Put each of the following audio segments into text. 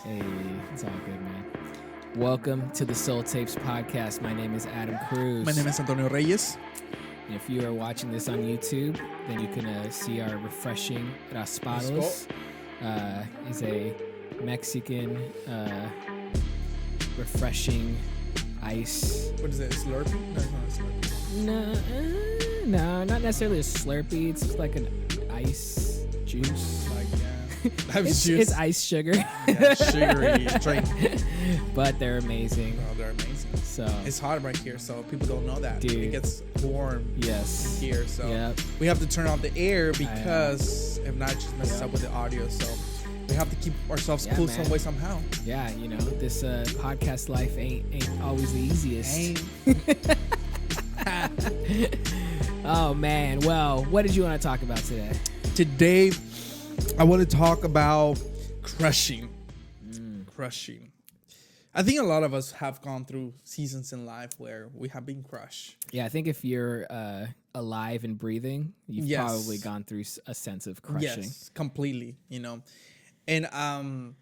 Hey, it's all good, man. Welcome to the Soul Tapes podcast. My name is Adam Cruz. My name is Antonio Reyes. And if you are watching this on YouTube, then you can see our refreshing raspados. Is a Mexican refreshing ice. What is it? Slurpee? No, it's not a Slurpee. No, not necessarily a Slurpee. It's like an ice juice. Like, yeah. It's ice sugar. Yeah, sugary drink. But they're amazing. Oh, they're amazing. So it's hot right here, so people don't know that. Dude. It gets warm yes. here, so Yep. we have to turn off the air because if not, it just messes up with the audio. So we have to keep ourselves cool man. some way somehow. Yeah, you know, this podcast life ain't always the easiest. Oh man, well, what did you want to talk about today? Today, I want to talk about crushing. Crushing. I think a lot of us have gone through seasons in life where we have been crushed. Yeah, I think if you're alive and breathing, you've Yes. probably gone through a sense of crushing. Yes, completely. You know, and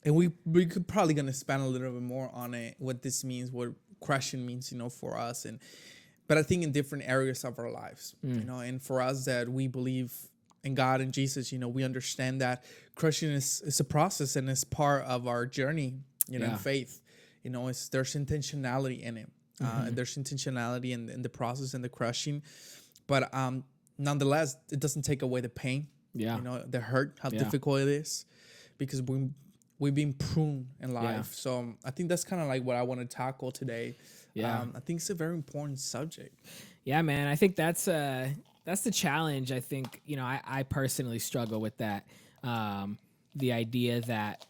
we could probably gonna spend a little bit more on it, what this means, what crushing means, you know, for us, but I think in different areas of our lives, you know, and for us that we believe in God and Jesus, you know, we understand that crushing is a process and it's part of our journey, you know, in faith. You know, there's intentionality in it. There's intentionality in the process and the crushing, but nonetheless, it doesn't take away the pain. Yeah, you know, the hurt, how difficult it is, because we've been pruned in life. Yeah. So I think that's kind of like what I want to tackle today. Yeah. I think it's a very important subject. Yeah, man. I think that's the challenge. I think, you know, I personally struggle with that. The idea that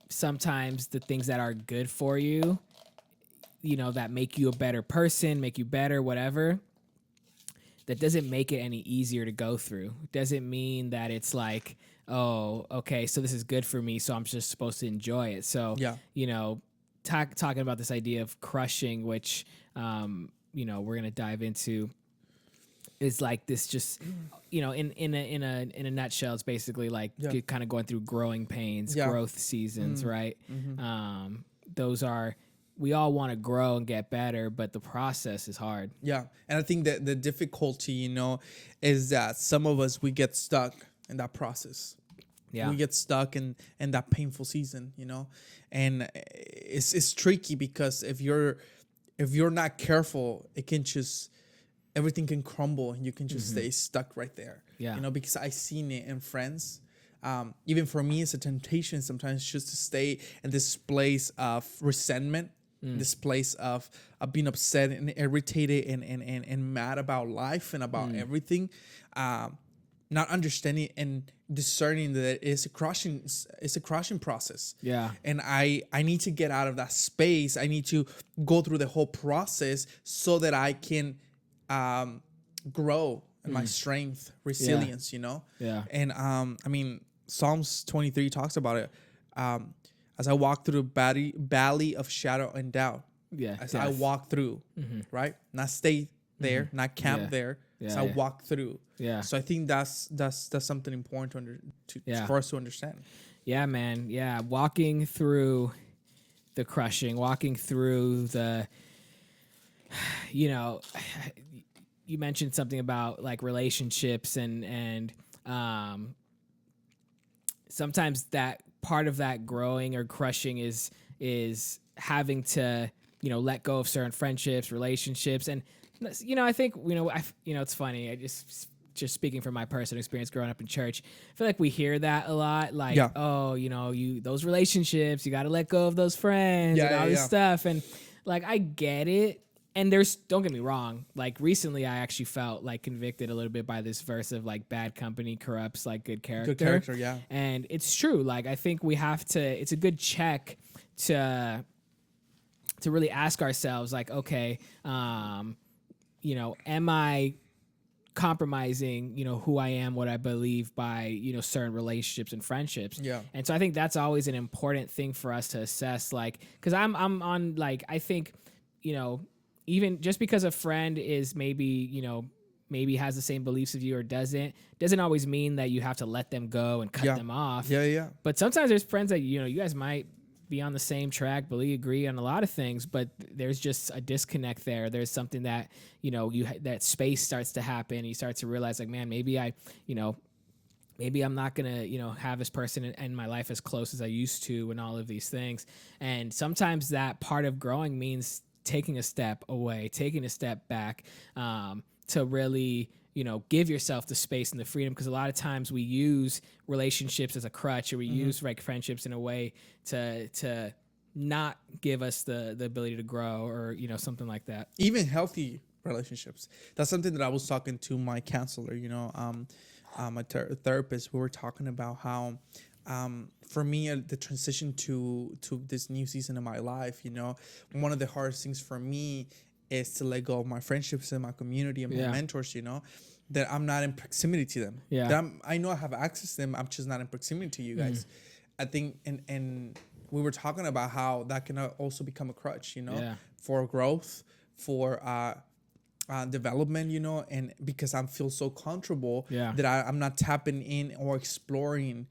sometimes the things that are good for you, you know, that make you a better person, make you better, whatever, that doesn't make it any easier to go through. It doesn't mean that it's like, oh, okay, so this is good for me, so I'm just supposed to enjoy it. So, you know, talking about this idea of crushing, which, you know, we're going to dive into, is like this just, you know, in a nutshell, it's basically like kind of going through growing pains, growth seasons, right? Those are, we all want to grow and get better, but the process is hard. Yeah. And I think that the difficulty, you know, is that some of us, we get stuck in that process. Yeah. We get stuck in that painful season, you know, and it's tricky because if you're not careful, it can just, everything can crumble and you can just stay stuck right there. Yeah. You know, because I've seen it in friends. Even for me, it's a temptation sometimes just to stay in this place of resentment, this place of being upset and irritated and mad about life and about everything. Not understanding and discerning that it's a crushing process. Yeah. And I need to get out of that space. I need to go through the whole process so that I can grow in my strength, resilience, you know? Yeah. And I mean, Psalms 23 talks about it. As I walk through the valley of shadow and doubt. Yeah. As I walk through, right? Not stay there, not camp there. As I walk through. Yeah. So I think that's something important for us to understand. Yeah, man. Yeah. Walking through the crushing, walking through the, you know, you mentioned something about like relationships and sometimes that part of that growing or crushing is having to, you know, let go of certain friendships, relationships. And, you know, I think, you know, it's funny. I just speaking from my personal experience growing up in church, I feel like we hear that a lot. Like, oh, you know, those relationships, you got to let go of those friends and all this stuff. And like, I get it. And don't get me wrong, like recently I actually felt like convicted a little bit by this verse of like bad company corrupts like good character. Good character, yeah. And it's true. Like, I think we have to, it's a good check to really ask ourselves, like, okay, you know, am I compromising, you know, who I am, what I believe by, you know, certain relationships and friendships. Yeah. And so I think that's always an important thing for us to assess, like, because I'm on, like, I think, you know, even just because a friend is maybe, you know, maybe has the same beliefs as you or doesn't always mean that you have to let them go and cut them off. Yeah. But sometimes there's friends that, you guys might be on the same track, agree on a lot of things, but there's just a disconnect there. There's something that, that space starts to happen. You start to realize like, man, maybe maybe I'm not going to, have this person in my life as close as I used to and all of these things. And sometimes that part of growing means taking a step away, taking a step back, to really, give yourself the space and the freedom. Because a lot of times we use relationships as a crutch, or we use like friendships in a way to not give us the ability to grow, or, something like that. Even healthy relationships. That's something that I was talking to my counselor, my therapist. We were talking about how, for me, the transition to this new season of my life, one of the hardest things for me is to let go of my friendships and my community and my mentors, that I'm not in proximity to them. Yeah. That I know I have access to them. I'm just not in proximity to you guys. I think, and we were talking about how that can also become a crutch, for growth, for development, and because I feel so comfortable that I'm not tapping in or exploring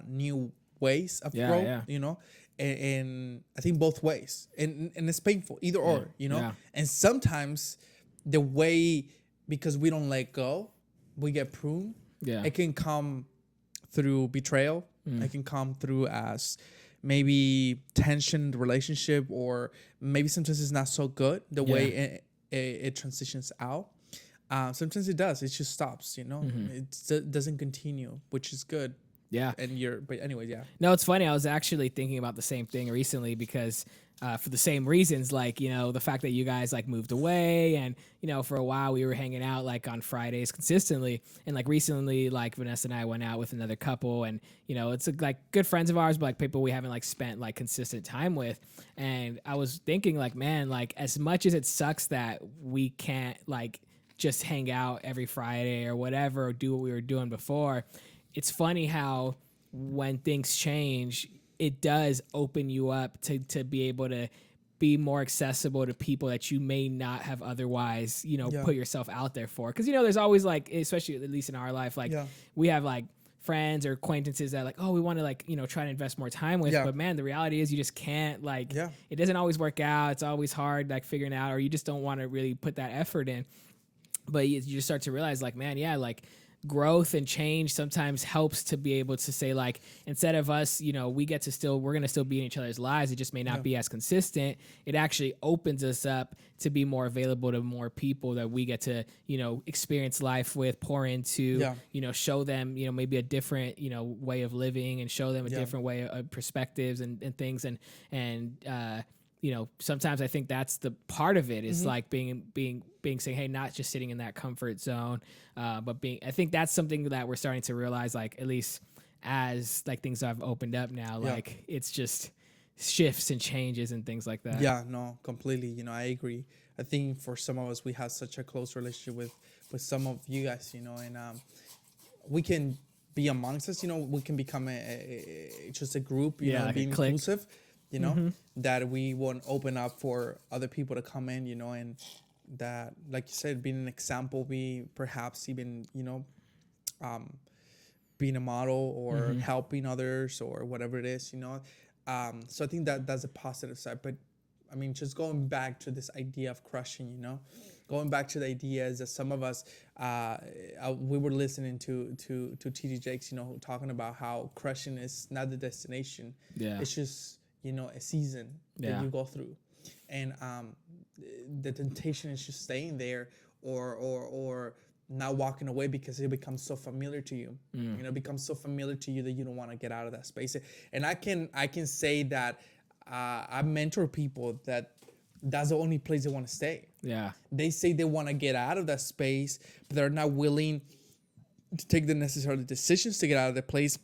new ways of growth, and I think both ways, and it's painful either or, and sometimes the way, because we don't let go, we get pruned. It can come through betrayal. It can come through as maybe tension in the relationship, or maybe sometimes it's not so good the way it transitions out. Sometimes it does. It just stops, It doesn't continue, which is good. Yeah. But anyways, yeah. No, it's funny. I was actually thinking about the same thing recently, because for the same reasons, like, the fact that you guys like moved away, and, for a while we were hanging out like on Fridays consistently. And like recently, like Vanessa and I went out with another couple, and, it's like good friends of ours, but like people we haven't like spent like consistent time with. And I was thinking like, man, like as much as it sucks that we can't like just hang out every Friday or whatever, or do what we were doing before, it's funny how when things change, it does open you up to be able to be more accessible to people that you may not have otherwise, put yourself out there for. Because, there's always like, especially at least in our life, like we have like friends or acquaintances that like, oh, we want to like, try to invest more time with. But man, the reality is you just can't like, it doesn't always work out. It's always hard like figuring out, or you just don't want to really put that effort in. But you just start to realize like, man, like growth and change sometimes helps to be able to say like, instead of us, we're going to still be in each other's lives. It just may not be as consistent. It actually opens us up to be more available to more people that we get to, experience life with, pour into, show them, maybe a different, way of living, and show them a different way of perspectives and things. And sometimes I think that's the part of it, is like being saying, hey, not just sitting in that comfort zone, but I think that's something that we're starting to realize, like at least as like things have opened up now, like it's just shifts and changes and things like that. Yeah, no, completely. I agree. I think for some of us, we have such a close relationship with some of you guys, and we can be amongst us, we can become just a group, like being inclusive. that we won't open up for other people to come in, and that, like you said, being an example, be perhaps even, being a model, or helping others, or whatever it is, so I think that's a positive side. But I mean, just going back to this idea of crushing, going back to the idea is that some of us, we were listening to TD Jakes, talking about how crushing is not the destination. It's just, a season that you go through, and the temptation is just staying there, or not walking away, because it becomes so familiar to you. It becomes so familiar to you that you don't want to get out of that space. And I can say that I mentor people that's the only place they want to stay. They say they want to get out of that space, but they're not willing to take the necessary decisions to get out of that place.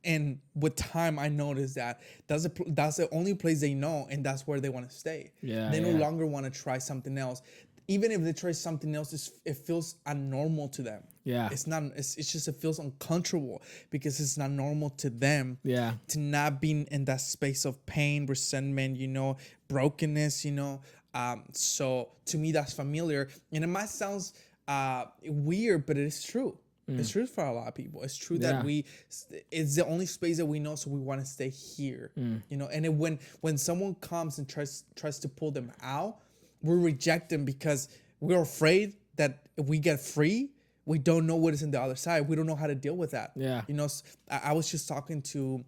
And with time, I noticed that that's the only place they know, and that's where they want to stay. They no longer want to try something else. Even if they try something else, it feels abnormal to them. It's not. It's just, it feels uncomfortable, because it's not normal to them. To not be in that space of pain, resentment, brokenness. So to me, that's familiar, and it might sound weird, but it is true. It's true for a lot of people. It's true that it's the only space that we know, so we want to stay here. You know, and when someone comes and tries to pull them out, we reject them because we're afraid that if we get free, we don't know what is in the other side. We don't know how to deal with that. Yeah. You know, I was just talking to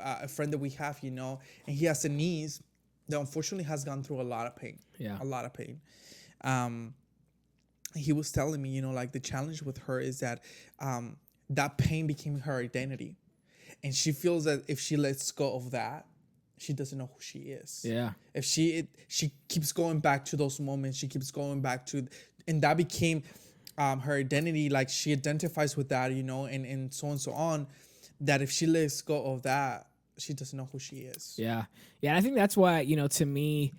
a friend that we have, you know, and he has a niece that unfortunately has gone through a lot of pain. Yeah. A lot of pain. He was telling me, you know, like the challenge with her is that that pain became her identity. And she feels that if she lets go of that, she doesn't know who she is. Yeah. If she keeps going back to those moments, she keeps going back to, and that became her identity. Like she identifies with that, you know, and so on and so on, that if she lets go of that, she doesn't know who she is. Yeah. Yeah. And I think that's why, you know, to me,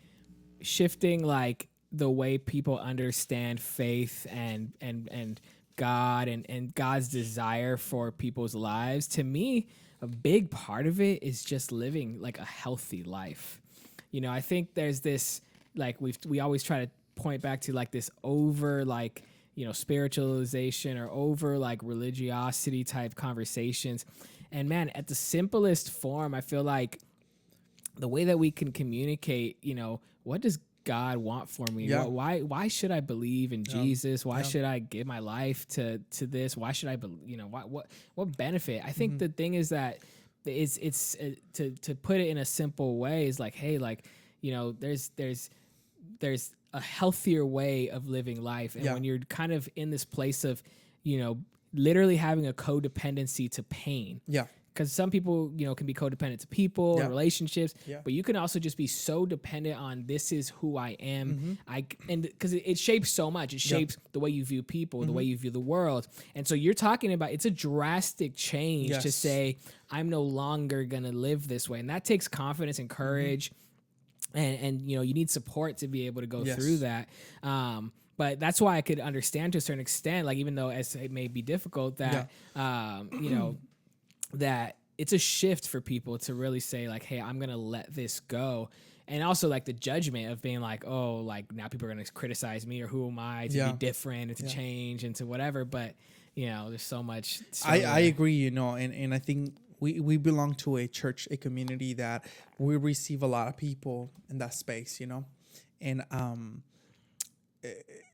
shifting like the way people understand faith and God and God's desire for people's lives, to me, a big part of it is just living like a healthy life. You know, I think there's this, like we always try to point back to like this over like, you know, spiritualization or over like religiosity type conversations. And man, at the simplest form, I feel like the way that we can communicate, you know, what does God want for me? Yeah. Why should I believe in Jesus? Why should I give my life to this? Why should I you know, what benefit? I think the thing is that it's to put it in a simple way is like, hey, like, you know, there's a healthier way of living life. And when you're kind of in this place of, you know, literally having a codependency to pain. Yeah. Because some people, you know, can be codependent to people and relationships, but you can also just be so dependent on this is who I am. And because it shapes so much. It shapes the way you view people, the way you view the world. And so you're talking about, it's a drastic change to say, I'm no longer going to live this way. And that takes confidence and courage. And you know, you need support to be able to go through that. But that's why I could understand to a certain extent, like even though as it may be difficult, that you know, that it's a shift for people to really say like, hey, I'm gonna let this go. And also like the judgment of being like, oh, like now people are gonna criticize me, or who am I to be different and to change and to whatever. But you know, there's so much. I agree, you know, and I think we belong to a church, a community that we receive a lot of people in that space, you know, and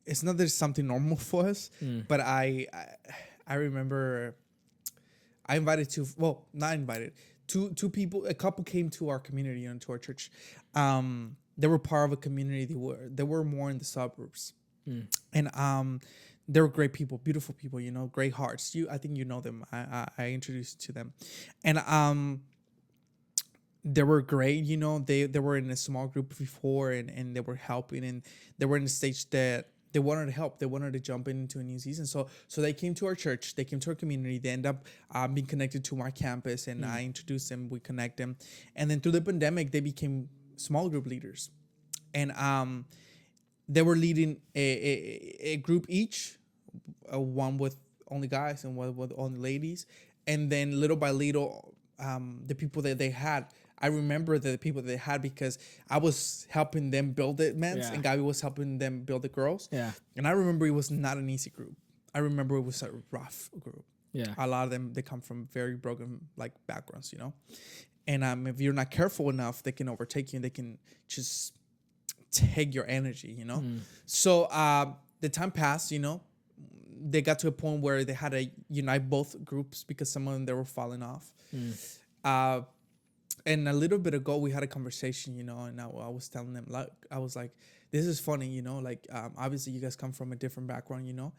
it's not that it's something normal for us, but I remember I invited two people, a couple came to our community, you know, to our church. They were part of a community. They were more in the suburbs, and they were great people, beautiful people, you know, great hearts. I think you know them. I introduced you to them, and they were great. You know, they were in a small group before, and they were helping, and they were in a stage that they wanted to help. They wanted to jump into a new season. So they came to our church. They came to our community. They end up being connected to my campus, and I introduced them. We connect them, and then through the pandemic, they became small group leaders, and they were leading a group each, one with only guys and one with only ladies, and then little by little, the people that they had. I remember the people that they had because I was helping them build the men's, and Gabby was helping them build the girls. Yeah. And I remember it was not an easy group. I remember it was a rough group. Yeah. A lot of them, they come from very broken like backgrounds, you know. And if you're not careful enough, they can overtake you and they can just take your energy, you know. So the time passed, you know. They got to a point where they had to unite both groups because some of them, they were falling off. And a little bit ago, we had a conversation, you know, and I was telling them, like, I was like, this is funny, you know, like, obviously you guys come from a different background, you know,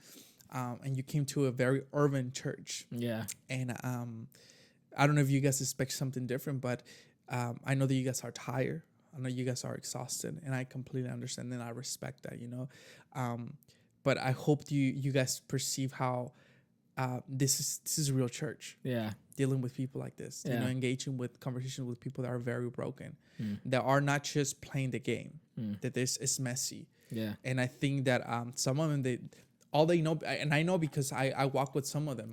and you came to a very urban church. Yeah. And I don't know if you guys expect something different, but I know that you guys are tired. I know you guys are exhausted, and I completely understand, and I respect that, you know. But I hope you guys perceive how this is a real church. Yeah. Dealing with people like this, you know, engaging with conversations with people that are very broken, that are not just playing the game, that this is messy. Yeah. And I think that some of them, all they know, and I know because I walk with some of them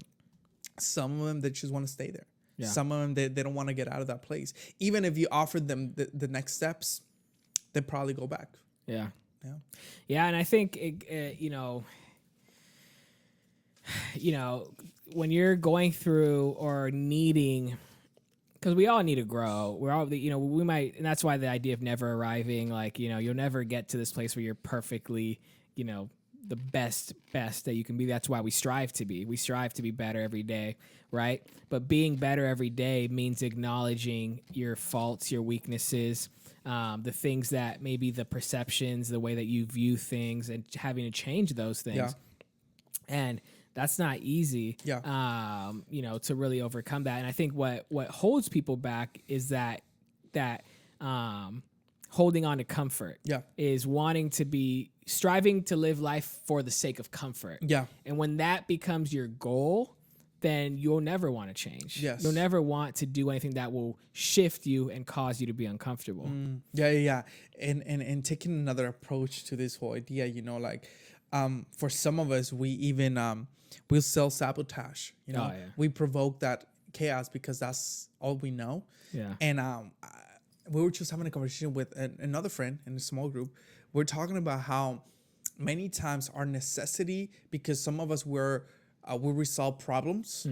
they just want to stay there. Yeah. Some of them, they don't want to get out of that place. Even if you offer them the next steps, they probably go back. Yeah. Yeah, and I think when you're going through or needing, because we all need to grow. We're all, we might, and that's why the idea of never arriving, like, you'll never get to this place where you're perfectly, the best that you can be. That's why we strive to be. We strive to be better every day, right? But being better every day means acknowledging your faults, your weaknesses, the things that maybe the perceptions, the way that you view things, and having to change those things. Yeah. And that's not easy, to really overcome that. And I think what holds people back is that holding on to comfort, is striving to live life for the sake of comfort. Yeah. And when that becomes your goal, then you'll never want to change. Yes. You'll never want to do anything that will shift you and cause you to be uncomfortable. Yeah. And taking another approach to this whole idea, for some of us, we even we'll self-sabotage. We provoke that chaos because that's all we know. Yeah. And we were just having a conversation with another friend in a small group. We're talking about how many times our necessity, because some of us we resolve problems,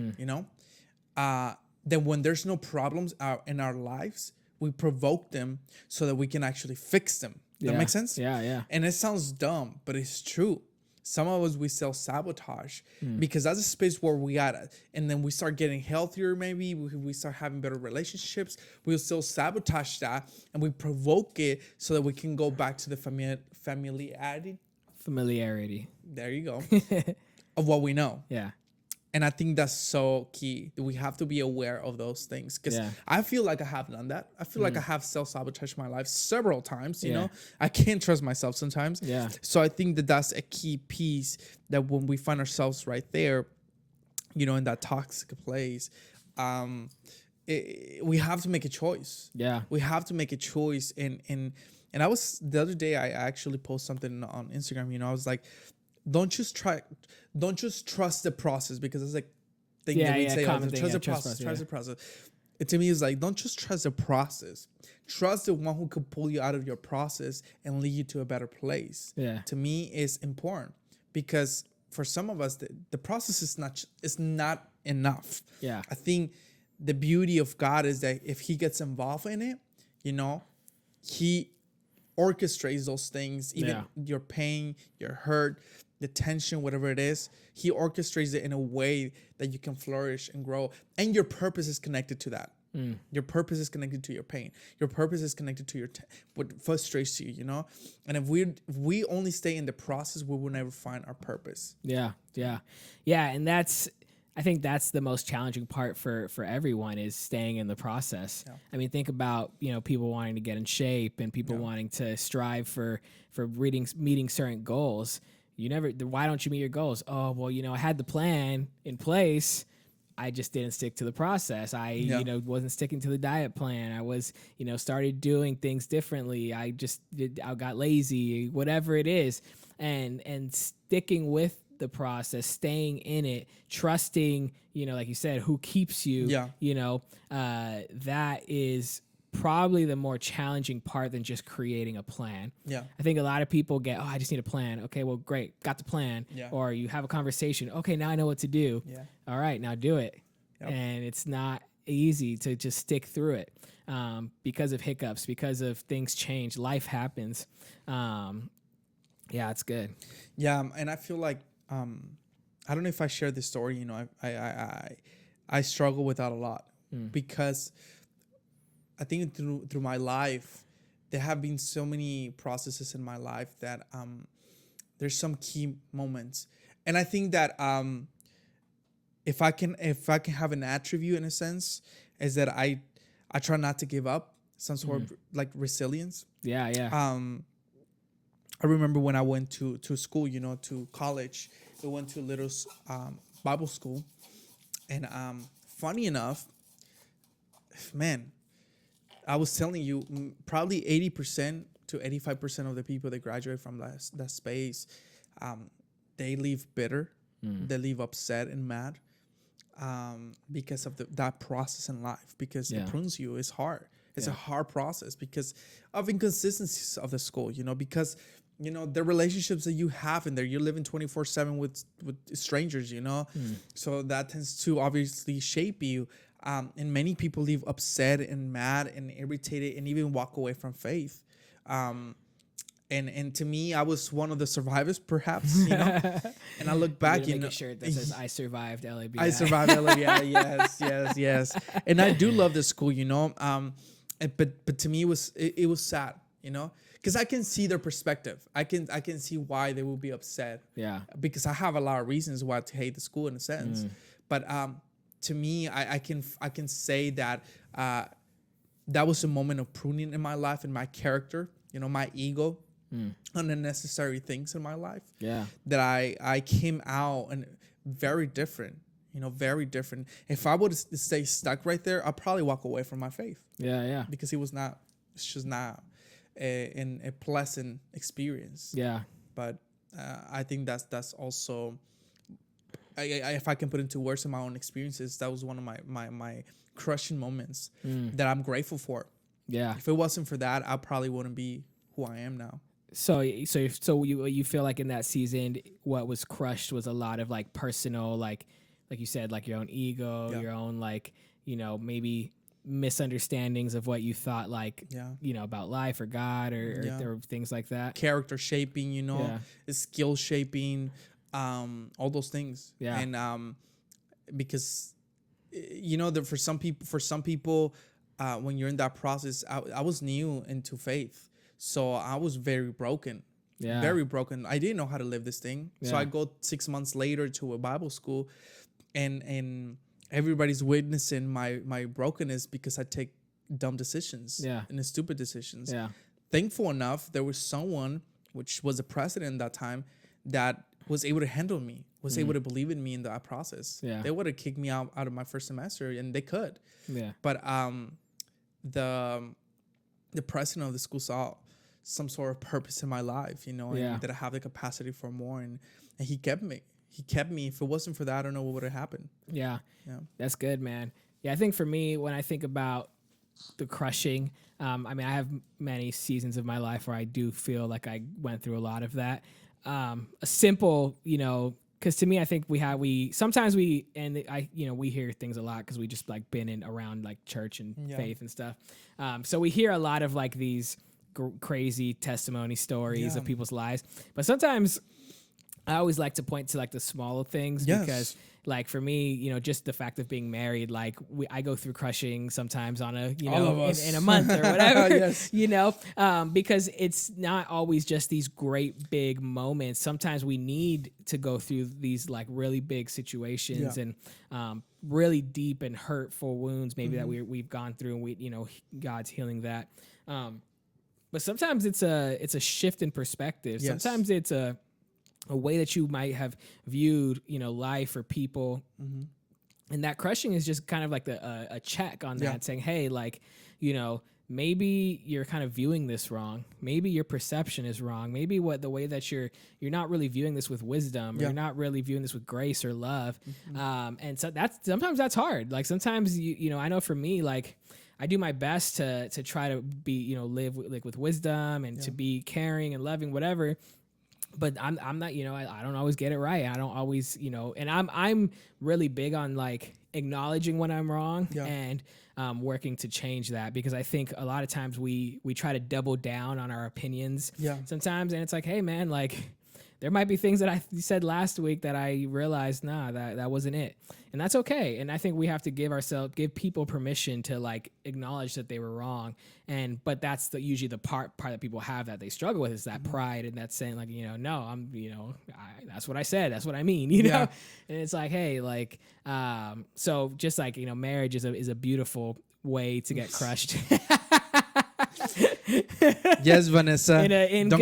then when there's no problems in our lives, we provoke them so that we can actually fix them. That makes sense? Yeah. And it sounds dumb, but it's true. Some of us, we self-sabotage because that's a space where we at. And then we start getting healthier, maybe. We start having better relationships. We'll still sabotage that, and we provoke it so that we can go back to the familiarity. There you go. Of what we know. Yeah. And I think that's so key. We have to be aware of those things, because I feel like I have done that. I feel like I have self-sabotaged my life several times. You know, I can't trust myself sometimes. Yeah. So I think that that's a key piece, that when we find ourselves right there, in that toxic place, we have to make a choice. Yeah. We have to make a choice. And I was, the other day, I actually posted something on Instagram. I was like, don't just trust the process, because it's like thing that we say, trust the process. It, to me, is like, don't just trust the process. Trust the one who could pull you out of your process and lead you to a better place. Yeah. To me, is important, because for some of us, the process is not enough. Yeah. I think the beauty of God is that if He gets involved in it, He orchestrates those things, even your pain, your hurt, the tension, whatever it is. He orchestrates it in a way that you can flourish and grow. And your purpose is connected to that. Your purpose is connected to your pain. Your purpose is connected to what frustrates you, And if we only stay in the process, we will never find our purpose. Yeah. And I think that's the most challenging part for everyone, is staying in the process. Yeah. I mean, think about, people wanting to get in shape, and people wanting to strive for meeting certain goals. Why don't you meet your goals? Oh, well, I had the plan in place. I just didn't stick to the process. I wasn't sticking to the diet plan. I was, started doing things differently. I got lazy, whatever it is. And sticking with the process, staying in it, trusting, like you said, who keeps you, that is probably the more challenging part than just creating a plan. Yeah. I think a lot of people I just need a plan. Okay, well, great. Got the plan. Yeah. Or you have a conversation. Okay, now I know what to do. Yeah. All right, now do it. Yep. And it's not easy to just stick through it because of hiccups, because of things change. Life happens. It's good. Yeah, and I feel like, I don't know if I shared this story, I struggle with that a lot because I think through my life, there have been so many processes in my life that there's some key moments. And I think that if I can have an attribute, in a sense, is that I try not to give up, some sort of like resilience. Yeah. I remember when I went to school, to college, we went to a little Bible school. And funny enough, man, I was telling you, probably 80% to 85% of the people that graduate from that space, they leave bitter, they leave upset and mad because of that process in life, because it prunes you. It's hard. It's a hard process because of inconsistencies of the school, because you know, the relationships that you have in there. You're living 24/7 with strangers, you know, so that tends to obviously shape you. And many people leave upset and mad and irritated and even walk away from faith. And to me, I was one of the survivors, perhaps, you know. And I look back, you know, make a shirt that says "I survived LABI." I survived LABI. Yes. And I do love the school, you know. But to me, it was sad, you know, because I can see their perspective. I can see why they will be upset. Yeah. Because I have a lot of reasons why to hate the school in a sense. But to me, I can say that that was a moment of pruning in my life and my character, you know, my ego. Unnecessary things in my life. Yeah. That I came out and very different, you know, very different. If I would stay stuck right there, I'd probably walk away from my faith. Yeah. Because it's just not a pleasant experience. Yeah. But I think that's also, if I can put into words in my own experiences, that was one of my crushing moments that I'm grateful for. Yeah. If it wasn't for that, I probably wouldn't be who I am now. So you feel like in that season, what was crushed was a lot of like personal, like you said, like your own ego, your own, like, you know, maybe misunderstandings of what you thought, like, you know, about life or God or things like that. Character shaping, you know, skill shaping, all those things. Yeah. And because, you know, for some people, when you're in that process, I was new into faith. So I was very broken, very broken. I didn't know how to live this thing. Yeah. So I go 6 months later to a Bible school, and everybody's witnessing my brokenness because I take dumb decisions and stupid decisions. Yeah. Thankful enough, there was someone, which was the president at that time, that was able to handle me, was able to believe in me in that process. Yeah. They would have kicked me out of my first semester, and they could. Yeah. But the president of the school saw some sort of purpose in my life, you know, and that I have the capacity for more, and he kept me. If it wasn't for that, I don't know what would have happened. Yeah. That's good, man. Yeah, I think for me, when I think about the crushing, I mean, I have many seasons of my life where I do feel like I went through a lot of that. A simple, you know, because to me, I think we hear things a lot because we just like been around like church and faith and stuff. So we hear a lot of like these crazy testimony stories of people's lives, but sometimes I always like to point to like the smaller things because like for me, you know, just the fact of being married, like I go through crushing sometimes on a, you know, in a month or whatever, you know, because it's not always just these great big moments. Sometimes we need to go through these like really big situations and really deep and hurtful wounds maybe that we've gone through, and you know, God's healing that. But sometimes it's a shift in perspective. Yes. Sometimes it's a way that you might have viewed, you know, life or people. And that crushing is just kind of like a check on that, saying, hey, like, you know, maybe you're kind of viewing this wrong. Maybe your perception is wrong. Maybe the way that you're not really viewing this with wisdom, or you're not really viewing this with grace or love. And so sometimes that's hard. Like sometimes you know, I know for me, like I do my best to try to be, you know, live with wisdom and to be caring and loving, whatever. But I'm not, you know, I don't always get it right. I don't always, you know, and I'm really big on like acknowledging when I'm wrong and working to change that, because I think a lot of times we try to double down on our opinions sometimes, and it's like, hey man, like there might be things that I said last week that I realized, that wasn't it. And that's okay. And I think we have to give people permission to like acknowledge that they were wrong. But that's usually the part that people have that they struggle with, is that pride and that saying like, you know, no, I'm, you know, that's what I said. That's what I mean, you know? And it's like, hey, like, so just like, you know, marriage is a beautiful way to get crushed. Yes, Vanessa. In a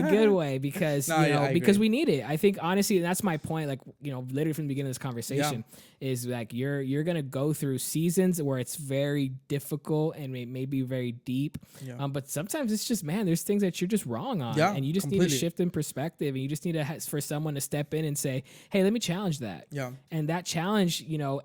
good way, because you know, because we need it. I think honestly, and that's my point. Like, you know, literally from the beginning of this conversation, is like you're gonna go through seasons where it's very difficult and maybe very deep. But sometimes it's just, man, there's things that you're just wrong on, and you just need a shift in perspective, and you just need for someone to step in and say, hey, let me challenge that. And that challenge, you know,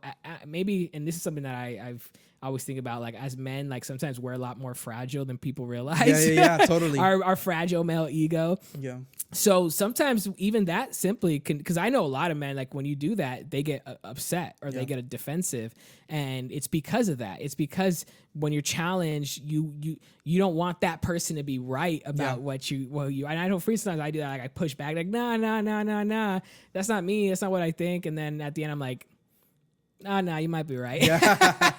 maybe, and this is something that I always think about like as men, like sometimes we're a lot more fragile than people realize. Yeah, totally. Our fragile male ego. Yeah. So sometimes even that simply can, because I know a lot of men, like when you do that, they get upset or they get defensive, and it's because of that. It's because when you're challenged, you don't want that person to be right about what you. And I know for sometimes I do that. Like I push back, like nah, that's not me. That's not what I think. And then at the end, I'm like, nah, you might be right. Yeah.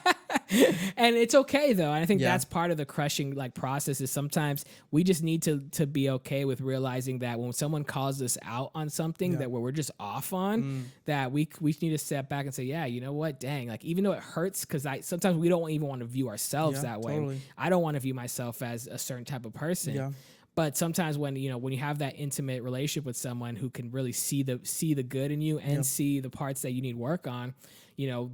And it's okay though. And I think that's part of the crushing like process is sometimes we just need to be okay with realizing that when someone calls us out on something that we're just off on, that we need to step back and say, yeah, you know what, dang, like even though it hurts, because sometimes we don't even want to view ourselves that way. Totally. I don't want to view myself as a certain type of person. Yeah. But sometimes when you have that intimate relationship with someone who can really see the good in you and see the parts that you need work on,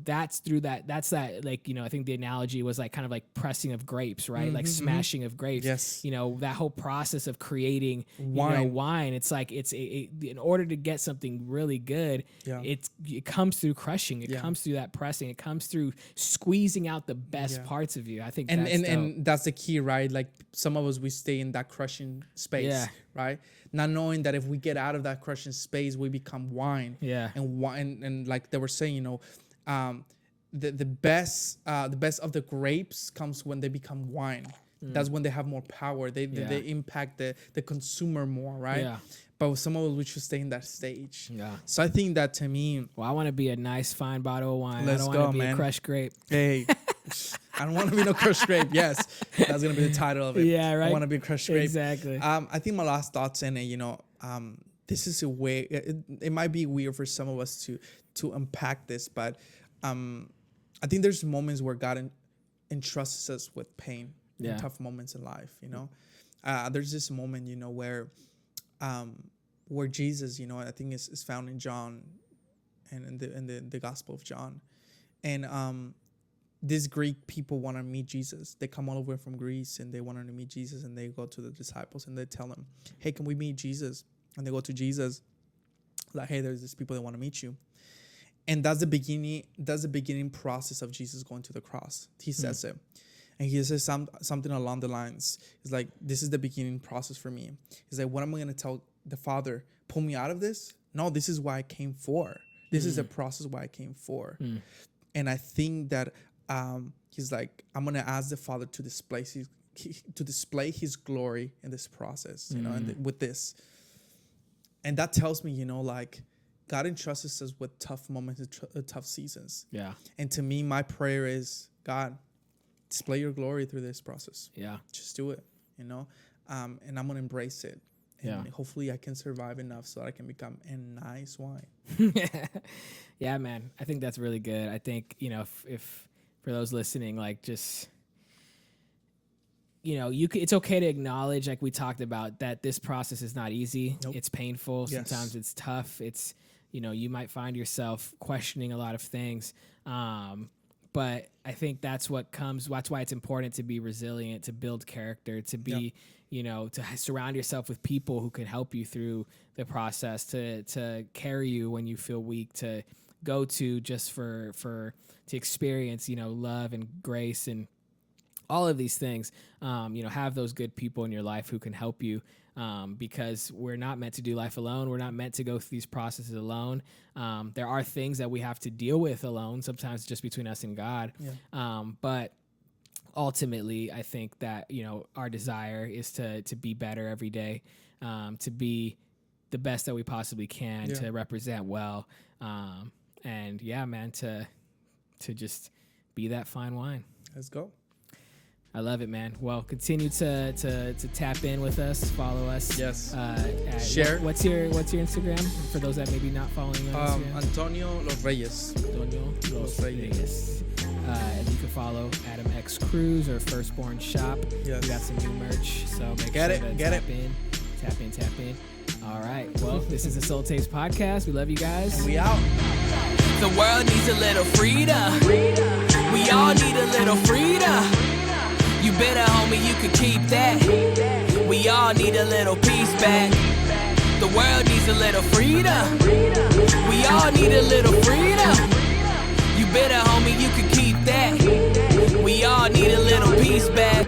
that's that like, I think the analogy was like kind of like pressing of grapes, right? Like smashing of grapes. Yes. That whole process of creating wine. It's like in order to get something really good, it comes through crushing. It comes through that pressing. It comes through squeezing out the best parts of you. I think and that's the key, right? Like some of us, we stay in that crushing space, right? Not knowing that if we get out of that crushing space, we become wine. Yeah. And wine, and like they were saying, the best of the grapes comes when they become wine. That's when they have more power. They impact the consumer more, right? Yeah. But with some of us, we should stay in that stage. Yeah. So I think that to me, I want to be a nice fine bottle of wine. I don't want to be a crushed grape. Hey, I don't want to be no crushed grape. Yes, that's gonna be the title of it. Yeah, right. I want to be a crushed grape. Exactly. I think my last thoughts in it, this is a way. It might be weird for some of us to unpack this, but I think there's moments where God entrusts us with pain and tough moments in life. There's this moment, where Jesus, I think is found in John, and in the Gospel of John, and these Greek people want to meet Jesus. They come all over from Greece and they want to meet Jesus, and they go to the disciples and they tell them, "Hey, can we meet Jesus?" And they go to Jesus, like, "Hey, there's these people that want to meet you." And that's the beginning process of Jesus going to the cross. He says it. And he says something along the lines. It's like, this is the beginning process for me. He's like, what am I going to tell the Father? Pull me out of this? No, this is why I came for. This is the process why I came for. And I think that he's like, I'm going to ask the Father to display his glory in this process, and with this. And that tells me, like, God entrusts us with tough moments, tough seasons. Yeah. And to me, my prayer is, God, display your glory through this process. Yeah. Just do it, and I'm going to embrace it. And hopefully I can survive enough so I can become a nice wine. Yeah, man. I think that's really good. I think, if for those listening, like just, it's okay to acknowledge, like we talked about, that this process is not easy. Nope. It's painful. Yes. Sometimes it's tough. It's, you might find yourself questioning a lot of things. But I think that's why it's important to be resilient, to build character, to be, to surround yourself with people who can help you through the process, to carry you when you feel weak, to go to just to experience, love and grace and all of these things. Have those good people in your life who can help you. Because we're not meant to do life alone. We're not meant to go through these processes alone. There are things that we have to deal with alone, sometimes just between us and God. Yeah. But ultimately, I think that, our desire is to be better every day, to be the best that we possibly can, to represent well. And yeah, man, to just be that fine wine. Let's go. I love it, man. Well, continue to tap in with us, follow us. Yes. Share. What's your Instagram for those that maybe not following you on Instagram? Antonio Los Reyes. Antonio Los Reyes. And you can follow Adam X Cruz or Firstborn Shop. Yes. We got some new merch, so make sure to tap in. All right. Well, this is the Soul Taste Podcast. We love you guys. And we out. The world needs a little freedom. We all need a little freedom. You better, homie, you can keep that. We all need a little peace back. The world needs a little freedom. We all need a little freedom. You better, homie, you can keep that. We all need a little peace back.